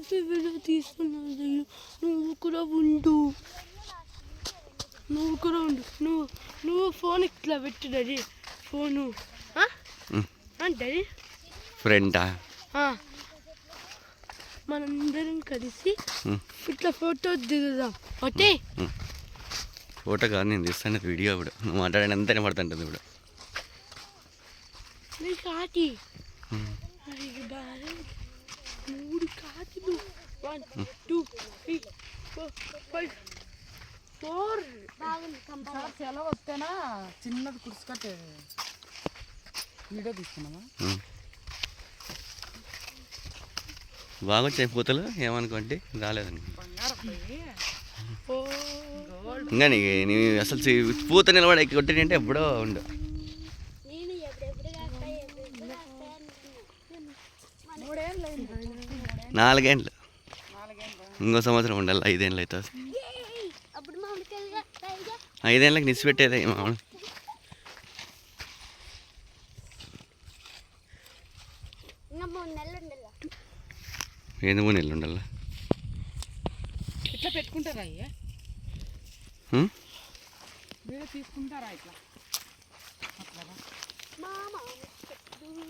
Video తీస్తున్నాను, నువ్వు కూడా ఉండు, నువ్వు ఫోన్ ఇట్లా పెట్టు డాడీ, ఫోను డాడీ ఫ్రెండా మనందరం కలిసి ఇట్లా ఫోటో దిగుదాం. ఓకే ఫోటో కాదు నేను తీస్తాను వీడియో. ఇప్పుడు నువ్వు మాట్లాడినంత పడుతుంటుంది ఇప్పుడు. కాకి 3 కాకులు 1 2 3 4 5 4 సెలవు వస్తేనా చిన్నది కుడుచుకట్టే వీడియో తీసుకున్నామా. బాగా వచ్చాయి పూతలు, ఏమనుకోండి రాలేదని. ఇంకా నీ అసలు పూత నిలబడి కొట్టి అంటే ఎప్పుడో ఉండు. 4 ఏళ్ళు, ఇంకో సంవత్సరం ఉండాలి, 5 ఏళ్ళు అవుతుంది. 5 ఏళ్ళకి నిసి పెట్టేదే మామూలు. ఏంది 3 నెలలు ఉండాలి. ఇట్లా పెట్టుకుంటారా వీడియో తీసుకుంటారా ఇట్లా అట్లా.